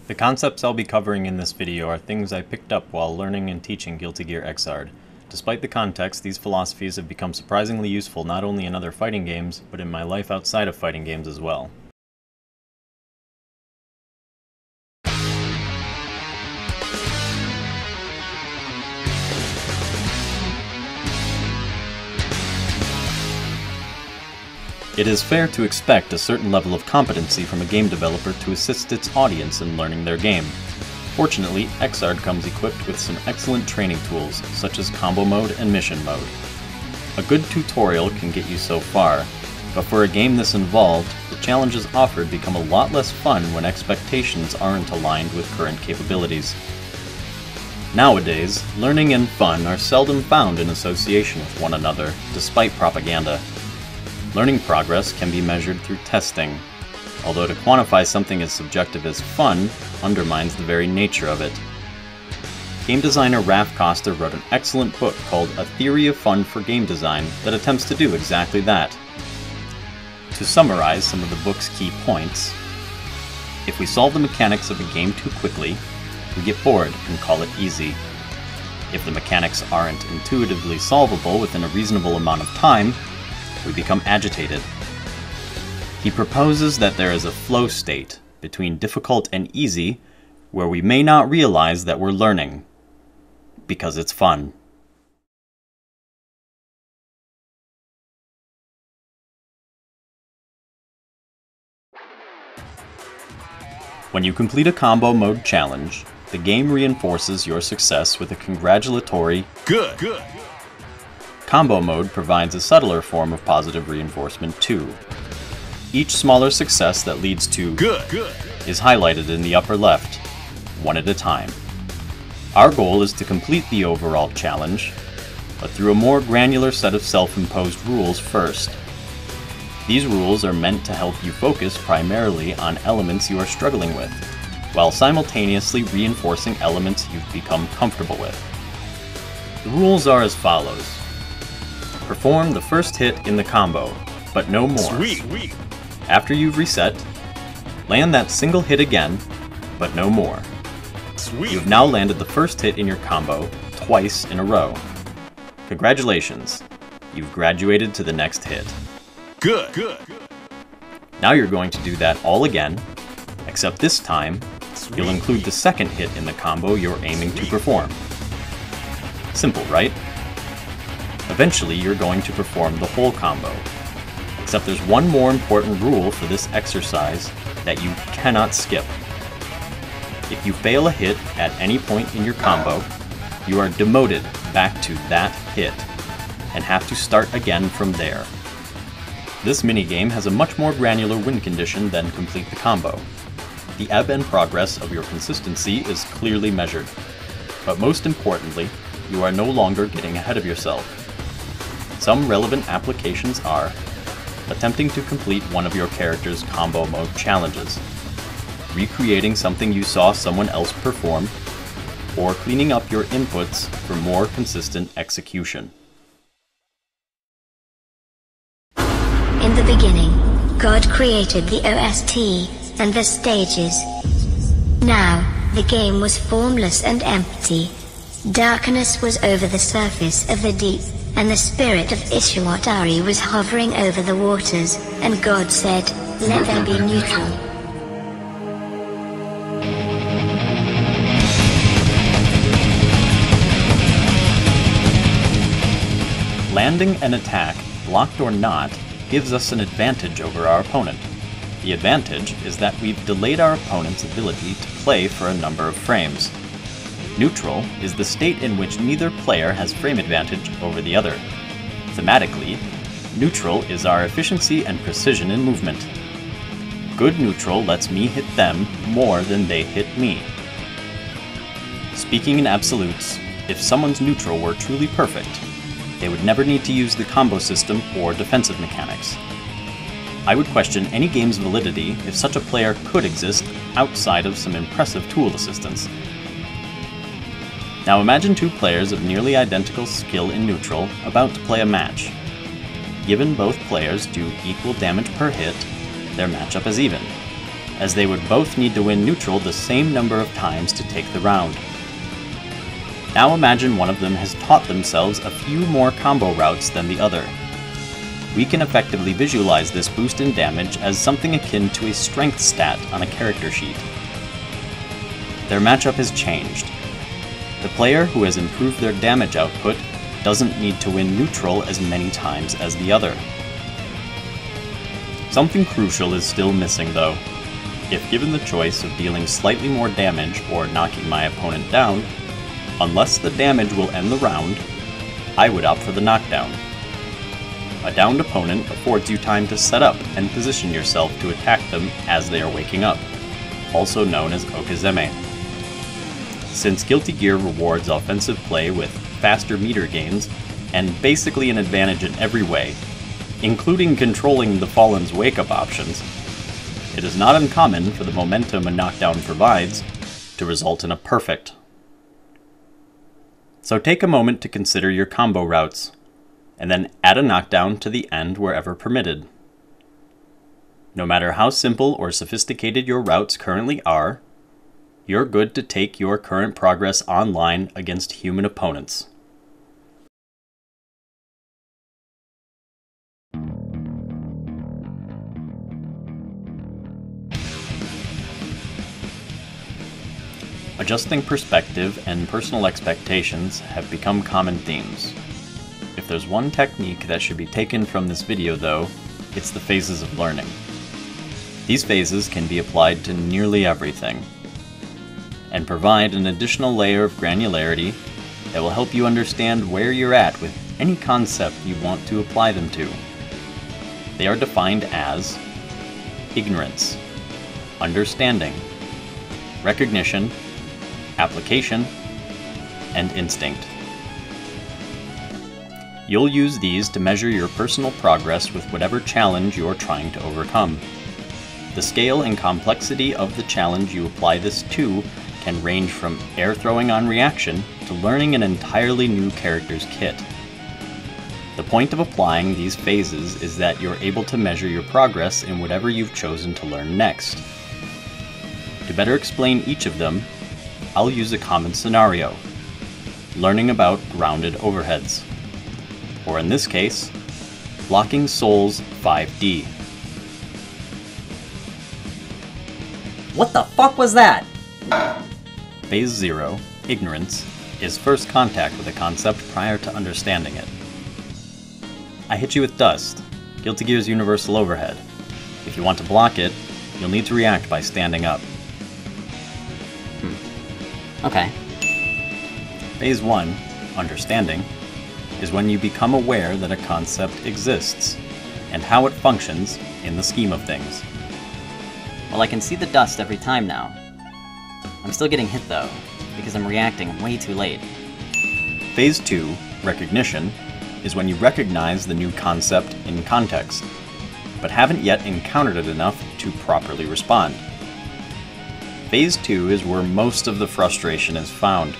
The concepts I'll be covering in this video are things I picked up while learning and teaching Guilty Gear Xrd. Despite the context, these philosophies have become surprisingly useful not only in other fighting games, but in my life outside of fighting games as well. It is fair to expect a certain level of competency from a game developer to assist its audience in learning their game. Fortunately, Xrd comes equipped with some excellent training tools, such as combo mode and mission mode. A good tutorial can get you so far, but for a game this involved, the challenges offered become a lot less fun when expectations aren't aligned with current capabilities. Nowadays, learning and fun are seldom found in association with one another, despite propaganda. Learning progress can be measured through testing, although to quantify something as subjective as fun undermines the very nature of it. Game designer 𝗵𝗃 wrote an excellent book called A Theory of Fun for Game Design that attempts to do exactly that. To summarize some of the book's key points, if we solve the mechanics of a game too quickly, we get bored and call it easy. If the mechanics aren't intuitively solvable within a reasonable amount of time, we become agitated. He proposes that there is a flow state between difficult and easy where we may not realize that we're learning, because it's fun. When you complete a combo mode challenge, the game reinforces your success with a congratulatory "Good." Combo mode provides a subtler form of positive reinforcement too. Each smaller success that leads to "Good" is highlighted in the upper left, one at a time. Our goal is to complete the overall challenge, but through a more granular set of self-imposed rules first. These rules are meant to help you focus primarily on elements you are struggling with, while simultaneously reinforcing elements you've become comfortable with. The rules are as follows. Perform the first hit in the combo, but no more. Sweet. After you've reset, land that single hit again, but no more. Sweet. You've now landed the first hit in your combo twice in a row. Congratulations, you've graduated to the next hit. Good. Now you're going to do that all again, except this time, you'll include the second hit in the combo you're aiming to perform. Simple, right? Eventually, you're going to perform the whole combo. Except there's one more important rule for this exercise that you cannot skip. If you fail a hit at any point in your combo, you are demoted back to that hit, and have to start again from there. This minigame has a much more granular win condition than complete the combo. The ebb and progress of your consistency is clearly measured. But most importantly, you are no longer getting ahead of yourself. Some relevant applications are attempting to complete one of your character's combo mode challenges, recreating something you saw someone else perform, or cleaning up your inputs for more consistent execution. In the beginning, God created the OST and the stages. Now, the game was formless and empty. Darkness was over the surface of the deep, and the spirit of 𝗍𝗪 was hovering over the waters, and God said, "Let there be neutral." Landing an attack, blocked or not, gives us an advantage over our opponent. The advantage is that we've delayed our opponent's ability to play for a number of frames. Neutral is the state in which neither player has frame advantage over the other. Thematically, neutral is our efficiency and precision in movement. Good neutral lets me hit them more than they hit me. Speaking in absolutes, if someone's neutral were truly perfect, they would never need to use the combo system or defensive mechanics. I would question any game's validity if such a player could exist outside of some impressive tool assistance. Now imagine two players of nearly identical skill in neutral about to play a match. Given both players do equal damage per hit, their matchup is even. as they would both need to win neutral the same number of times to take the round. Now imagine one of them has taught themselves a few more combo routes than the other. We can effectively visualize this boost in damage as something akin to a strength stat on a character sheet. Their matchup has changed. The player who has improved their damage output doesn't need to win neutral as many times as the other. Something crucial is still missing though. If given the choice of dealing slightly more damage or knocking my opponent down, unless the damage will end the round, I would opt for the knockdown. A downed opponent affords you time to set up and position yourself to attack them as they are waking up, also known as 𝗀𝗘𝗅𝗍. Since Guilty Gear rewards offensive play with faster meter gains and basically an advantage in every way, including controlling the Fallen's wake-up options, it is not uncommon for the momentum a knockdown provides to result in a perfect. So take a moment to consider your combo routes, and then add a knockdown to the end wherever permitted. No matter how simple or sophisticated your routes currently are, you're good to take your current progress online against human opponents. Adjusting perspective and personal expectations have become common themes. If there's one technique that should be taken from this video though, it's the phases of learning. These phases can be applied to nearly everything, and provide an additional layer of granularity that will help you understand where you're at with any concept you want to apply them to. They are defined as ignorance, understanding, recognition, application, and instinct. You'll use these to measure your personal progress with whatever challenge you're trying to overcome. The scale and complexity of the challenge you apply this to can range from air throwing on reaction to learning an entirely new character's kit. The point of applying these phases is that you're able to measure your progress in whatever you've chosen to learn next. To better explain each of them, I'll use a common scenario, learning about grounded overheads, or in this case, blocking Soul's 5D. What the fuck was that? Phase 0, ignorance, is first contact with a concept prior to understanding it. I hit you with dust, Guilty Gear's universal overhead. If you want to block it, you'll need to react by standing up. Okay. Phase 1, understanding, is when you become aware that a concept exists, and how it functions in the scheme of things. Well, I can see the dust every time now. I'm still getting hit though, because I'm reacting way too late. Phase 2, recognition, is when you recognize the new concept in context, but haven't yet encountered it enough to properly respond. Phase 2 is where most of the frustration is found,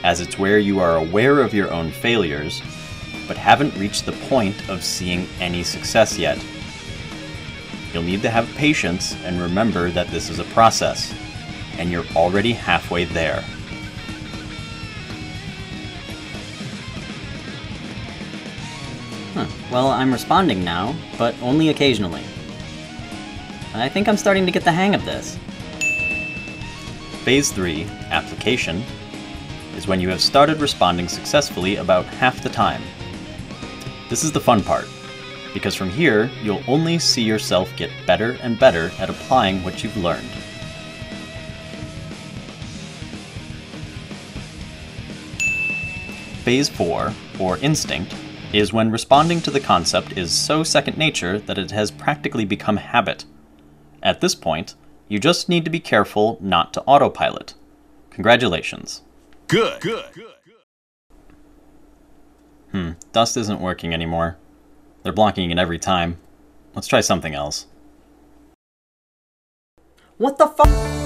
as it's where you are aware of your own failures, but haven't reached the point of seeing any success yet. You'll need to have patience and remember that this is a process, and you're already halfway there. Well, I'm responding now, but only occasionally. I think I'm starting to get the hang of this. Phase 3, application, is when you have started responding successfully about half the time. This is the fun part, because from here, you'll only see yourself get better and better at applying what you've learned. Phase 4, or instinct, is when responding to the concept is so second nature that it has practically become habit. At this point, you just need to be careful not to autopilot. Congratulations. Good. Dust isn't working anymore. They're blocking it every time. Let's try something else. What the fuck?